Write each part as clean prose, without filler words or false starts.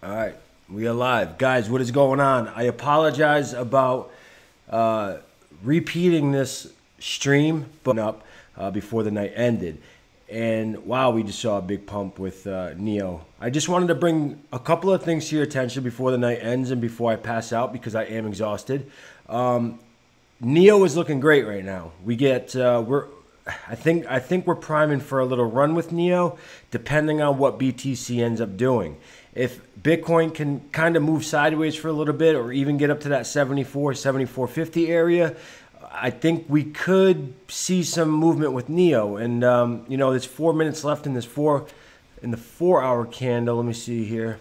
All right, we are live. Guys, what is going on? I apologize about repeating this stream, but up before the night ended. And wow, we just saw a big pump with NEO. I just wanted to bring a couple of things to your attention before the night ends and before I pass out because I am exhausted. NEO is looking great right now. I think we're priming for a little run with NEO, depending on what BTC ends up doing. If Bitcoin can kind of move sideways for a little bit or even get up to that 74.50 area, I think we could see some movement with NEO. And you know, there's 4 minutes left in the 4-hour candle. Let me see here.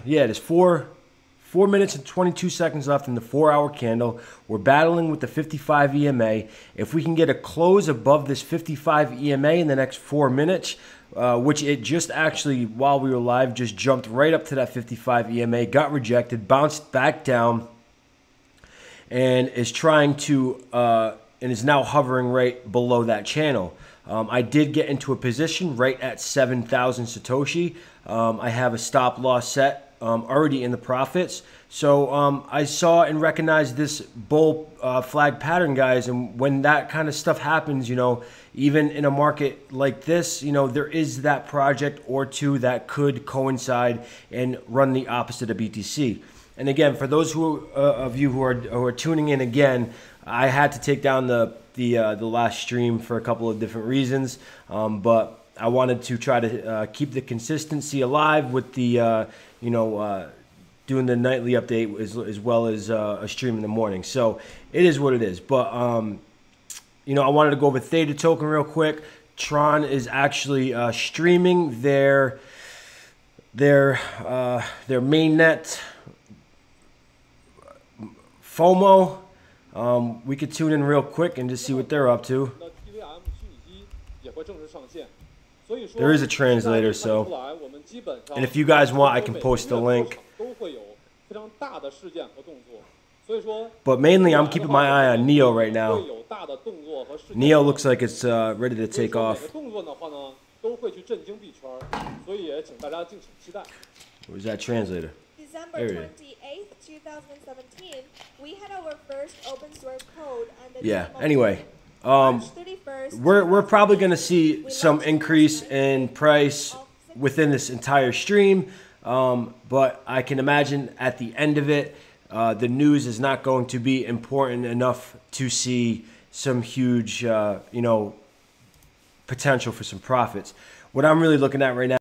Yeah, there's 4 minutes and 22 seconds left in the 4-hour candle. We're battling with the 55 EMA. If we can get a close above this 55 EMA in the next 4 minutes, which it just actually, while we were live, just jumped right up to that 55 EMA, got rejected, bounced back down, and is trying to, and is now hovering right below that channel. I did get into a position right at 7,000 Satoshi. I have a stop loss set already in the profits. So I saw and recognized this bull flag pattern, guys. And when that kind of stuff happens, you know, even in a market like this, you know, there is that project or two that could coincide and run the opposite of BTC. And again, for those of you who are tuning in again, I had to take down the last stream for a couple of different reasons, but I wanted to try to keep the consistency alive with the doing the nightly update as well as a stream in the morning. So it is what it is. But you know, I wanted to go over THETA token real quick. Tron is actually streaming their mainnet FOMO. We could tune in real quick and just see what they're up to. There is a translator, so, and if you guys want, I can post the link. But mainly, I'm keeping my eye on NEO right now. NEO looks like it's ready to take off. Where's that translator? December 28th, 2017, we had our first open source code. And yeah, anyway. We're probably going to see some increase in price within this entire stream, but I can imagine at the end of it, the news is not going to be important enough to see some huge, you know, potential for some profits. What I'm really looking at right now,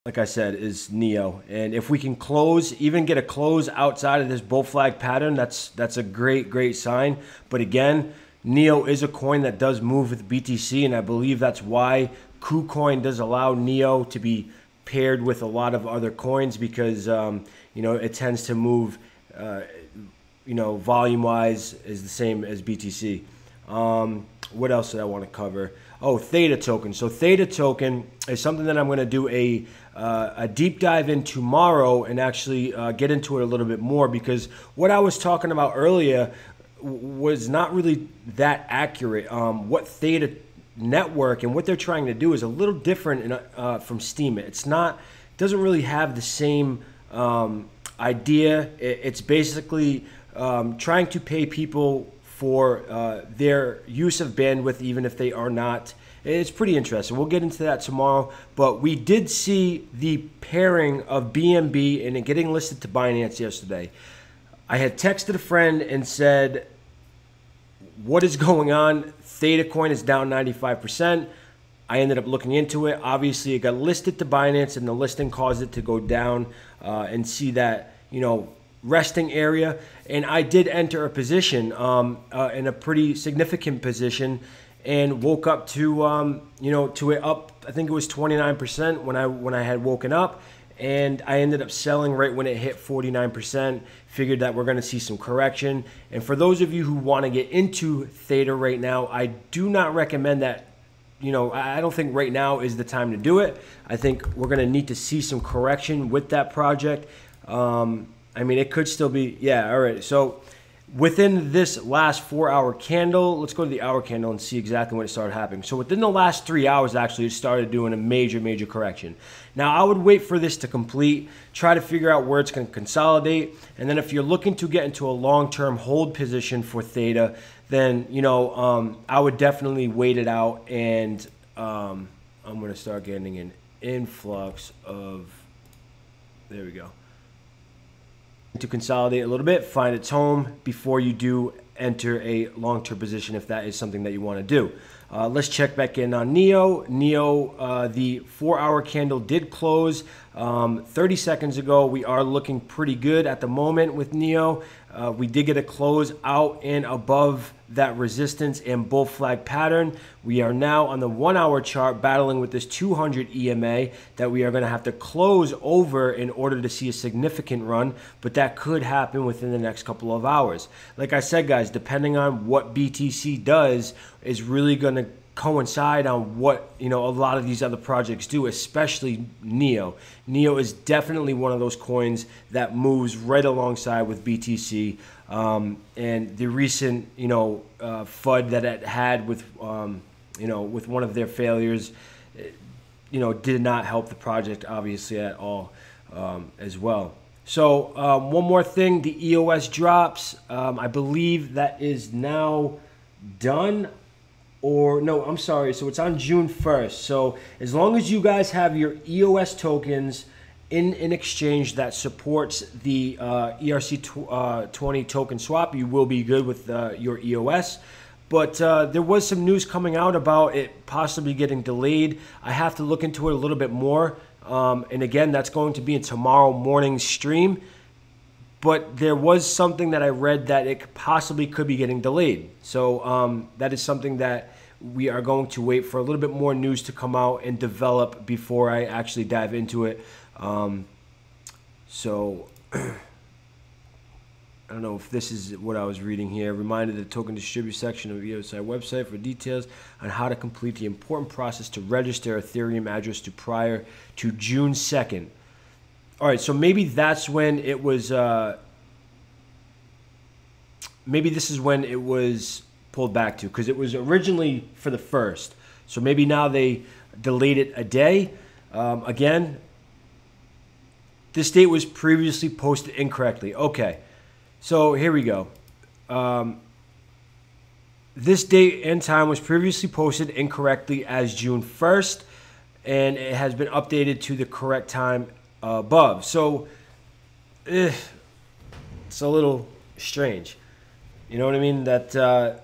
like I said, is NEO, and if we can close, even get a close outside of this bull flag pattern, that's a great sign. But again, NEO is a coin that does move with BTC, and I believe that's why KuCoin does allow NEO to be paired with a lot of other coins, because you know, it tends to move, you know, volume-wise is the same as BTC. What else did I want to cover? Oh, THETA token. So THETA token is something that I'm going to do a deep dive in tomorrow and actually get into it a little bit more, because what I was talking about earlier was not really that accurate. What THETA network and what they're trying to do is a little different from Steemit. It doesn't really have the same idea. It's basically trying to pay people for their use of bandwidth, even if they are not. It's pretty interesting. We'll get into that tomorrow. But we did see the pairing of BNB and it getting listed to Binance yesterday. I had texted a friend and said, what is going on? THETA coin is down 95%. I ended up looking into it. Obviously, it got listed to Binance, and the listing caused it to go down and see that, you know, resting area. And I did enter a position in a pretty significant position, and woke up to you know, to it up. I think it was 29% when I had woken up. And I ended up selling right when it hit 49%. Figured that we're going to see some correction. And for those of you who want to get into THETA right now, I do not recommend that. You know, I don't think right now is the time to do it. I think we're going to need to see some correction with that project. I mean, it could still be, yeah, all right. So within this last 4-hour candle, let's go to the hour candle and see exactly when it started happening. So within the last 3 hours, actually, it started doing a major correction. Now, I would wait for this to complete, try to figure out where it's going to consolidate. And then if you're looking to get into a long-term hold position for Theta, then, you know, I would definitely wait it out. And I'm going to start getting an influx of, there we go. To consolidate a little bit, find its home before you do enter a long-term position if that is something that you want to do. Let's check back in on NEO. NEO, the 4-hour candle did close 30 seconds ago. We are looking pretty good at the moment with NEO. We did get a close out and above that resistance and bull flag pattern. We are now on the 1-hour chart battling with this 200 EMA that we are going to have to close over in order to see a significant run, but that could happen within the next couple of hours. Like I said, guys, depending on what BTC does is really going to coincide on what, you know, a lot of these other projects do, especially NEO. NEO is definitely one of those coins that moves right alongside with BTC. And the recent, you know, FUD that it had with, you know, with one of their failures, you know, did not help the project obviously at all, as well. So one more thing, the EOS drops. I believe that is now done. Or no, I'm sorry. So it's on June 1st. So as long as you guys have your EOS tokens in an exchange that supports the ERC20 token swap, you will be good with your EOS. But there was some news coming out about it possibly getting delayed. I have to look into it a little bit more. And again, that's going to be in tomorrow morning's stream. But there was something that I read that it possibly could be getting delayed. So that is something that we are going to wait for a little bit more news to come out and develop before I actually dive into it. So I don't know if this is what I was reading here. Reminder the token distribute section of the EOS website for details on how to complete the important process to register Ethereum address to prior to June 2nd. All right, so maybe that's when it was, maybe this is when it was pulled back to, because it was originally for the 1st. So maybe now they delayed it a day. Again, this date was previously posted incorrectly. Okay, so here we go. This date and time was previously posted incorrectly as June 1st, and it has been updated to the correct time above. So it's a little strange. You know what I mean? That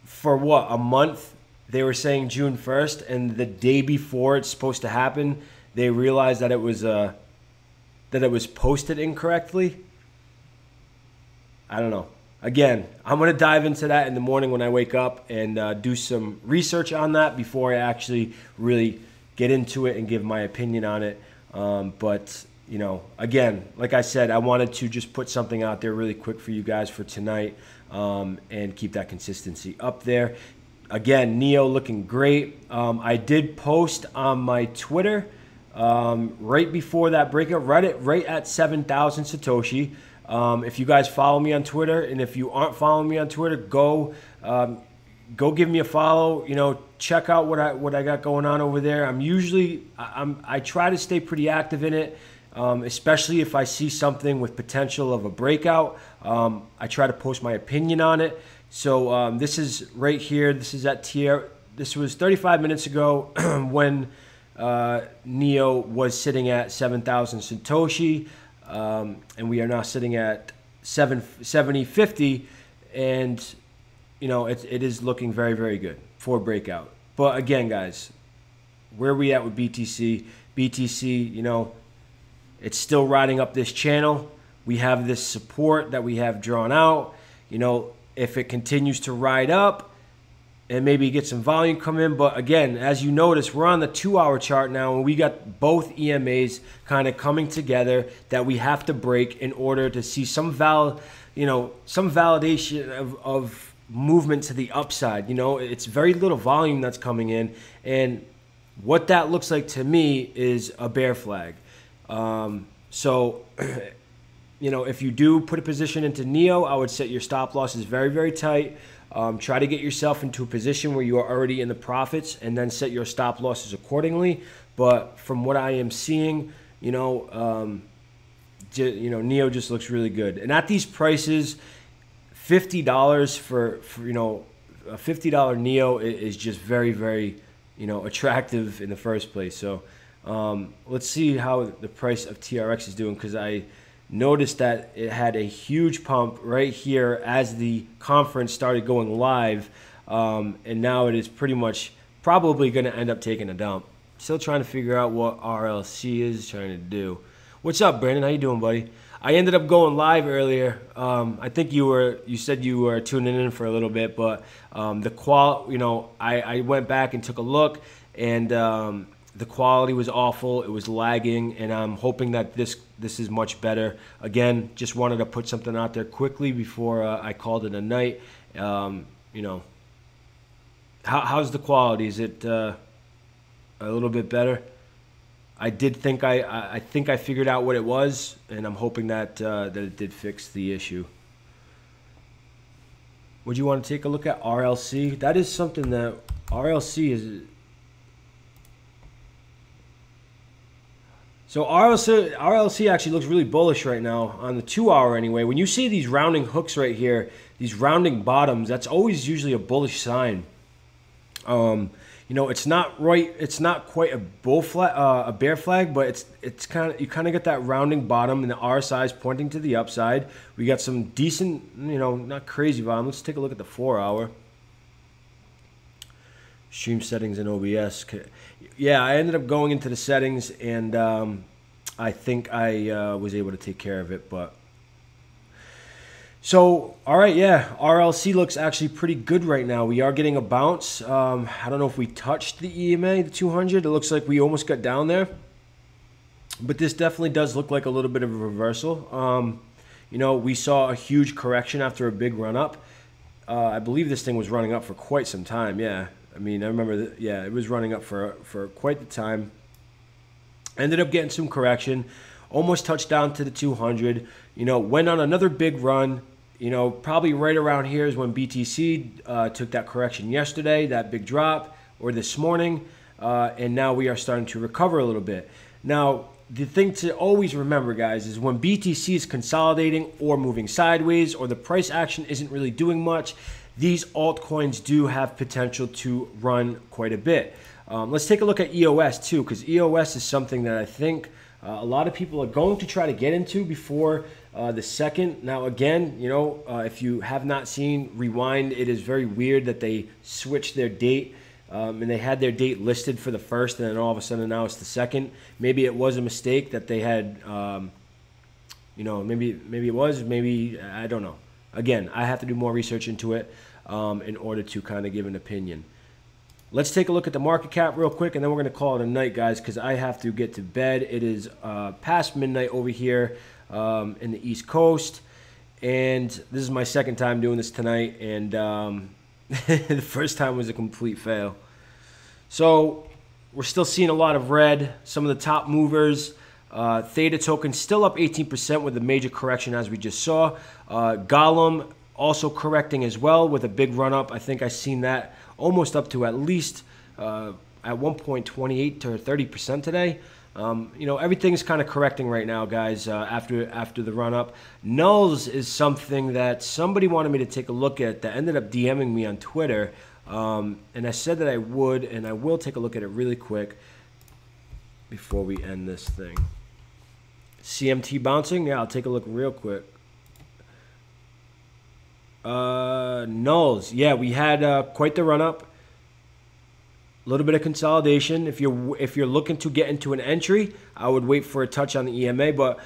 for what, a month they were saying June 1st, and the day before it's supposed to happen, they realized that it was posted incorrectly. I don't know. Again, I'm going to dive into that in the morning when I wake up and do some research on that before I actually really get into it and give my opinion on it. But, you know, again, like I said, I wanted to just put something out there really quick for you guys for tonight and keep that consistency up there. Again, NEO looking great. I did post on my Twitter right before that breakout, right at 7,000 Satoshi. If you guys follow me on Twitter, and if you aren't following me on Twitter, go give me a follow. You know, check out what I got going on over there. I try to stay pretty active in it, especially if I see something with potential of a breakout. I try to post my opinion on it. So this is right here. This is at This was 35 minutes ago when NEO was sitting at 7,000 Satoshi. And we are now sitting at 70.50, and you know it is looking very, very good for breakout. But again, guys, where are we at with BTC? BTC, you know, it's still riding up this channel. We have this support that we have drawn out. You know, if it continues to ride up and maybe get some volume come in. But again, as you notice, we're on the 2-hour chart now, and we got both EMAs kind of coming together that we have to break in order to see some validation of movement to the upside. You know, it's very little volume that's coming in, and what that looks like to me is a bear flag. So you know, if you do put a position into NEO, I would set your stop losses very, very tight. Try to get yourself into a position where you are already in the profits, and then set your stop losses accordingly. But from what I am seeing, you know, NEO just looks really good. And at these prices, $50 for you know, a $50 NEO is just very, very, you know, attractive in the first place. So let's see how the price of TRX is doing, because I noticed that it had a huge pump right here as the conference started going live, and now it is pretty much probably going to end up taking a dump. Still trying to figure out what RLC is trying to do. What's up, Brandon? How you doing, buddy? I ended up going live earlier. I think you said you were tuning in for a little bit, but you know, I went back and took a look, and the quality was awful. It was lagging, and I'm hoping that this is much better. Again, just wanted to put something out there quickly before I called it a night. You know, how's the quality? Is it a little bit better? I think I figured out what it was, and I'm hoping that it did fix the issue. Would you want to take a look at RLC? That is something that RLC is. So RLC actually looks really bullish right now on the 2 hour anyway. When you see these rounding hooks right here, these rounding bottoms, that's always usually a bullish sign. You know, it's not right. It's not quite a bull flag, a bear flag, but it's kind of, you kind of get that rounding bottom, and the RSI is pointing to the upside. We got some decent, you know, not crazy volume. Let's take a look at the 4 hour. Stream settings in OBS. Yeah, I ended up going into the settings, and I think I was able to take care of it. But so, all right, yeah, RLC looks actually pretty good right now. We are getting a bounce. I don't know if we touched the EMA, the 200. It looks like we almost got down there. But this definitely does look like a little bit of a reversal. You know, we saw a huge correction after a big run up. I believe this thing was running up for quite some time, yeah. I mean, I remember that, yeah, it was running up for quite the time. Ended up getting some correction, almost touched down to the 200. You know, went on another big run. You know, probably right around here is when BTC took that correction yesterday, that big drop, or this morning. And now we are starting to recover a little bit. Now, the thing to always remember, guys, is when BTC is consolidating or moving sideways, or the price action isn't really doing much, these altcoins do have potential to run quite a bit. Let's take a look at EOS too, because EOS is something that I think a lot of people are going to try to get into before the second. Now, again, you know, if you have not seen Rewind, it is very weird that they switched their date. And they had their date listed for the first, and then all of a sudden now it's the second. Maybe it was a mistake that they had, you know, maybe it was, maybe, I don't know. Again, I have to do more research into it in order to kind of give an opinion. Let's take a look at the market cap real quick, and then we're going to call it a night, guys, because I have to get to bed. It is past midnight over here in the East Coast, and this is my second time doing this tonight, and the first time was a complete fail. So we're still seeing a lot of red. Some of the top movers. Theta token still up 18% with a major correction, as we just saw. Gollum also correcting as well with a big run up. I think I've seen that almost up to at least at one point 28 to 30% today. You know, everything's kind of correcting right now, guys, after the run up. Nulls is something that somebody wanted me to take a look at that ended up DMing me on Twitter. And I said that I would, and I will take a look at it really quick before we end this thing. CMT bouncing? Yeah, I'll take a look real quick. Nulls. Yeah, we had quite the run up. A little bit of consolidation. If you're looking to get into an entry, I would wait for a touch on the EMA. But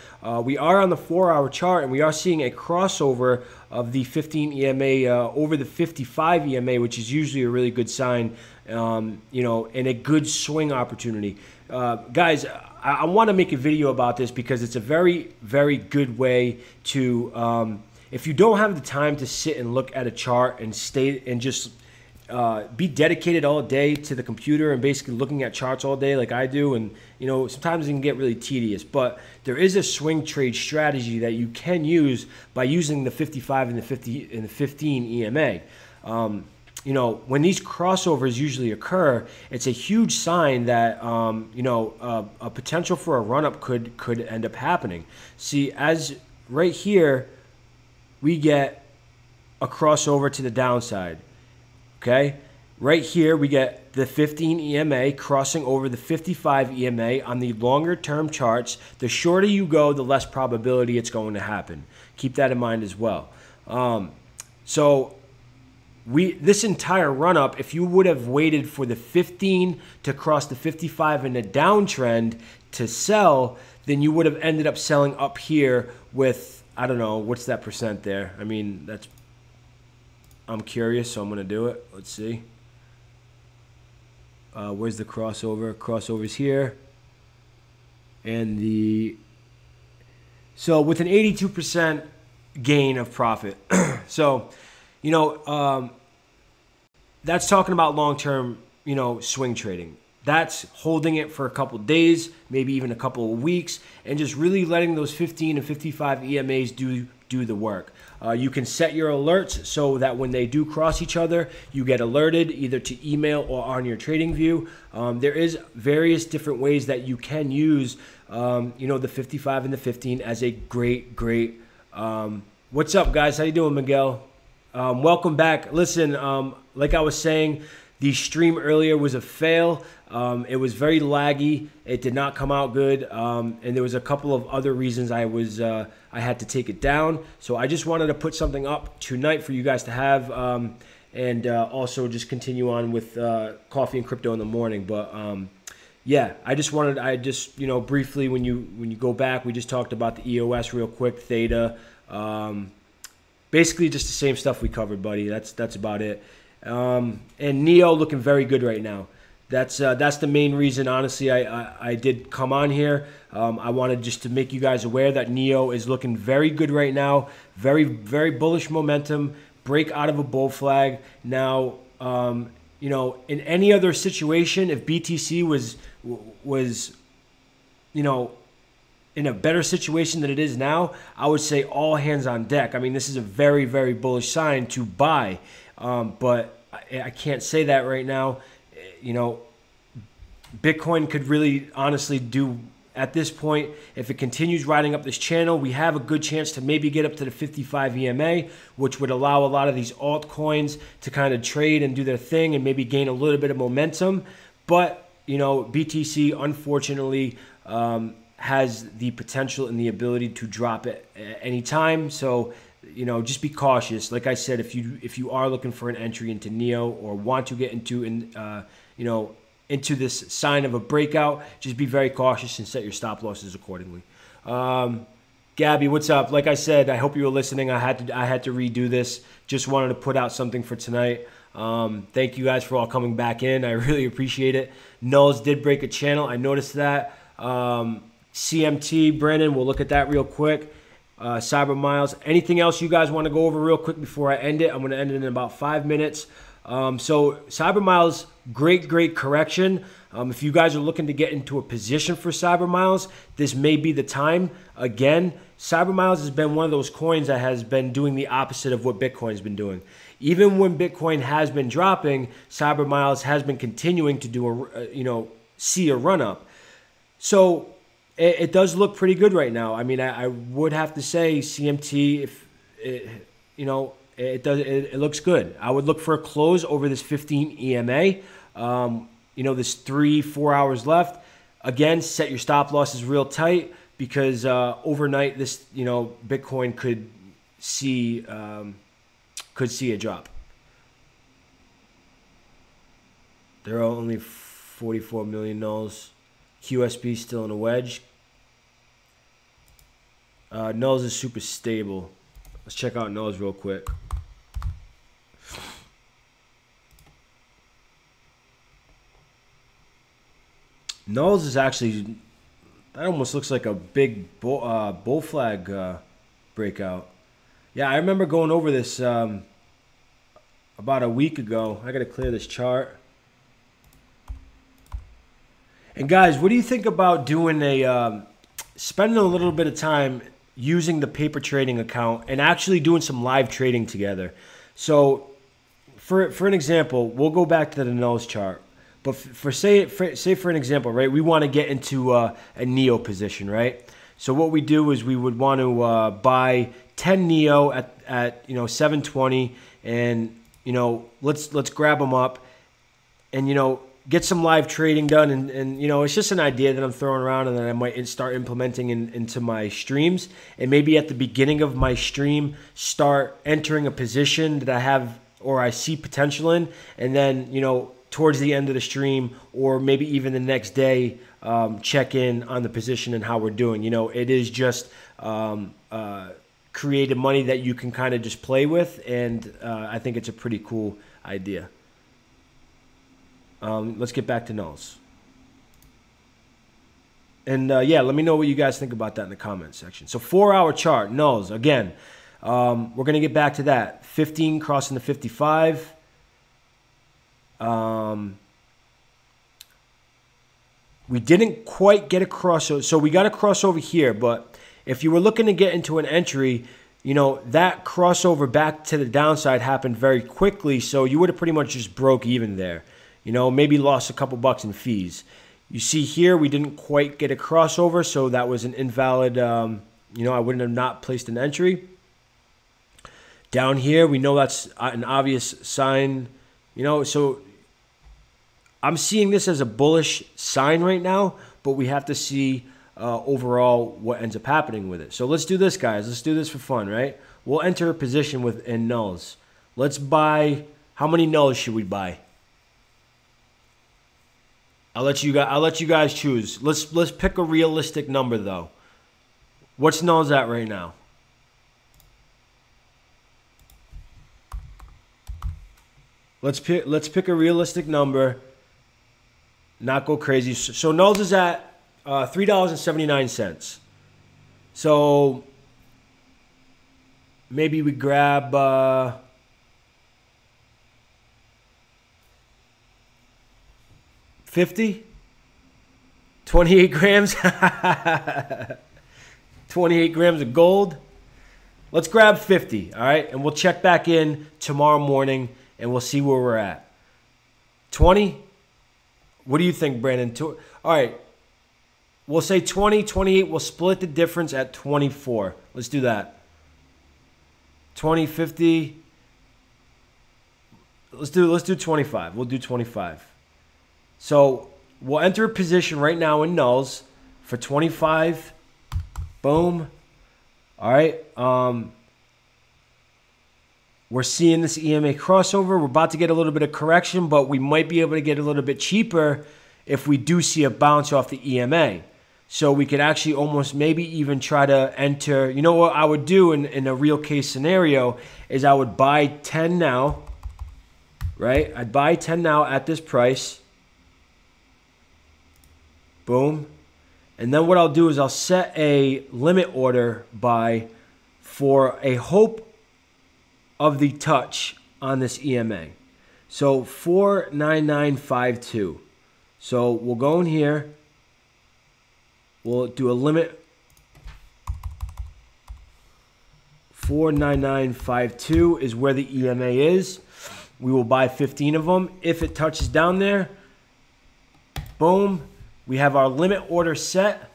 we are on the 4-hour chart, and we are seeing a crossover of the 15 EMA over the 55 EMA, which is usually a really good sign. You know, and a good swing opportunity. Guys, I want to make a video about this because it's a very, very good way to. If you don't have the time to sit and look at a chart and stay and just be dedicated all day to the computer and basically looking at charts all day like I do. And, you know, sometimes it can get really tedious. But there is a swing trade strategy that you can use by using the 55 and the 50 and the 15 EMA. You know, when these crossovers usually occur, it's a huge sign that, you know, a potential for a run-up could end up happening. See, as right here, we get a crossover to the downside, okay? Right here, we get the 15 EMA crossing over the 55 EMA on the longer-term charts. The shorter you go, the less probability it's going to happen. Keep that in mind as well. So this entire run-up, if you would have waited for the 15 to cross the 55 in a downtrend to sell, then you would have ended up selling up here with, I don't know, what's that percent there? I mean, I'm curious, so I'm going to do it. Let's see. Where's the crossover? Crossover's here. And so with an 82% gain of profit. So, you know, that's talking about long-term, you know, swing trading. That's holding it for a couple days, maybe even a couple of weeks, and just really letting those 15 and 55 EMAs do the work. You can set your alerts so that when they do cross each other, you get alerted either to email or on your trading view. There is various different ways that you can use, you know, the 55 and the 15 as a great, what's up, guys? How you doing, Miguel? Welcome back. Listen, like I was saying, the stream earlier was a fail. It was very laggy. It did not come out good, and there was a couple of other reasons I had to take it down. So I just wanted to put something up tonight for you guys to have, and also just continue on with coffee and crypto in the morning. But yeah, I just you know, briefly when you go back, we just talked about the EOS real quick, Theta. Basically just the same stuff we covered, buddy. That's about it. And Neo looking very good right now. That's the main reason, honestly, I did come on here. I wanted just to make you guys aware that Neo is looking very good right now. Very, very bullish momentum. Break out of a bull flag. Now, you know, in any other situation, if BTC was you know, in a better situation than it is now, I would say all hands on deck. I mean, this is a very, very bullish sign to buy, but I can't say that right now. You know, Bitcoin could really honestly do, at this point, if it continues riding up this channel, we have a good chance to maybe get up to the 55 EMA, which would allow a lot of these altcoins to kind of trade and do their thing and maybe gain a little bit of momentum. But, you know, BTC, unfortunately, has the potential and the ability to drop it at any time. So, you know, just be cautious. Like I said, if you are looking for an entry into Neo or want to get into you know, into this sign of a breakout, just be very cautious and set your stop losses accordingly. Gabby, what's up? Like I said, I hope you were listening. I had to redo this. Just wanted to put out something for tonight. Thank you guys for all coming back in. I really appreciate it. Nulls did break a channel. I noticed that. CMT, Brandon, we'll look at that real quick. Cyber Miles. Anything else you guys want to go over real quick before I end it? I'm going to end it in about 5 minutes. So Cyber Miles, great correction. If you guys are looking to get into a position for Cyber Miles, this may be the time. Again, Cyber Miles has been one of those coins that has been doing the opposite of what Bitcoin's been doing. Even when Bitcoin has been dropping, Cyber Miles has been continuing to do see a run up. So it does look pretty good right now. I mean, I would have to say CMT, if you know, it looks good. I would look for a close over this 15 EMA. You know, there's 3-4 hours left. Again, set your stop losses real tight because overnight this, you know, Bitcoin could see a drop. There are only 44 million nulls. QSP still in a wedge. Nulls is super stable. Let's check out nulls real quick. Nulls is actually, that almost looks like a big bull flag breakout. Yeah, I remember going over this about a week ago. I got to clear this chart. And guys, what do you think about doing spending a little bit of time using the paper trading account and actually doing some live trading together? So for an example, we'll go back to the nose chart. But say for an example, right? We want to get into a NEO position, right? So what we do is we would want to buy 10 NEO at 720, and let's grab them up, and get some live trading done, and it's just an idea that I'm throwing around and that I might start implementing into my streams, and maybe at the beginning of my stream start entering a position that I have or I see potential in, and then towards the end of the stream or maybe even the next day, check in on the position and how we're doing. It is just creative money that you can kind of just play with, and I think it's a pretty cool idea. Let's get back to nulls. And yeah, let me know what you guys think about that in the comments section. So 4-hour chart, nulls, again, we're going to get back to that. 15 crossing the 55. We didn't quite get a crossover. So we got a crossover here, but if you were looking to get into an entry, that crossover back to the downside happened very quickly. So you would have pretty much just broke even there. Maybe lost a couple bucks in fees. You see here, we didn't quite get a crossover, so that was an invalid, I wouldn't have not placed an entry. Down here, we know that's an obvious sign, so I'm seeing this as a bullish sign right now, but we have to see overall what ends up happening with it. So let's do this, guys. Let's do this for fun, right? We'll enter a position in nulls. Let's buy, how many nulls should we buy? I'll let you guys choose. Let's pick a realistic number though. What's nulls at right now? Let's pick a realistic number. Not go crazy. So nulls is at $3.79. So maybe we grab 50, 28 grams, 28 grams of gold. Let's grab 50, all right? And we'll check back in tomorrow morning and we'll see where we're at. 20? What do you think, Brandon? All right, we'll say 20, 28. We'll split the difference at 24. Let's do that. 20, 50. Let's do 25. We'll do 25. So we'll enter a position right now in nulls for 25. Boom. All right. We're seeing this EMA crossover. We're about to get a little bit of correction, but we might be able to get a little bit cheaper if we do see a bounce off the EMA. So we could actually almost maybe even try to enter. You know what I would do in a real case scenario is I would buy 10 now, right? I'd buy 10 now at this price. Boom. And then what I'll do is I'll set a limit order buy for a hope of the touch on this EMA. So 49952. So we'll go in here. We'll do a limit 49952 is where the EMA is. We will buy 15 of them. If it touches down there, boom. We have our limit order set,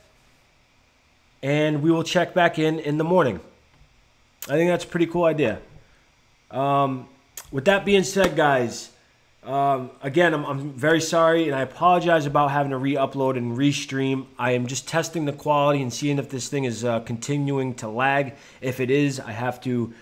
and we will check back in the morning. I think that's a pretty cool idea. With that being said, guys, again, I'm very sorry, and I apologize about having to re-upload and re-stream. I am just testing the quality and seeing if this thing is continuing to lag. If it is, I have to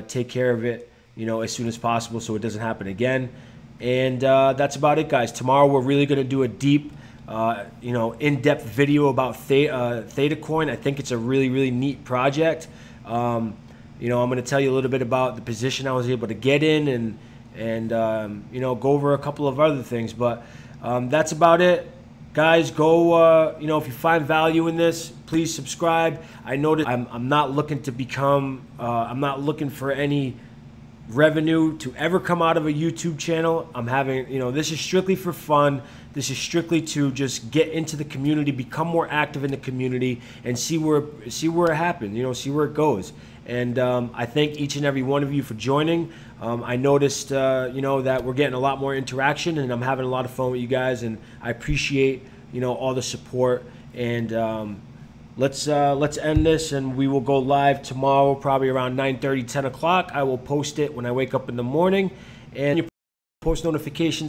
take care of it, as soon as possible so it doesn't happen again. And that's about it, guys. Tomorrow we're really going to do a deep in-depth video about Theta coin. I think it's a really, really neat project. I'm going to tell you a little bit about the position I was able to get in and go over a couple of other things. But that's about it. Guys, go, if you find value in this, please subscribe. I know that I'm not looking to become, I'm not looking for any revenue to ever come out of a YouTube channel. I'm having, you know, this is strictly for fun. This is strictly to just get into the community, become more active in the community, and see where it happens, you know, see where it goes. And I thank each and every one of you for joining. I noticed, you know, that we're getting a lot more interaction, and I'm having a lot of fun with you guys, and I appreciate, you know, all the support. And let's end this, and we will go live tomorrow, probably around 9:30, 10 o'clock. I will post it when I wake up in the morning, and you post notifications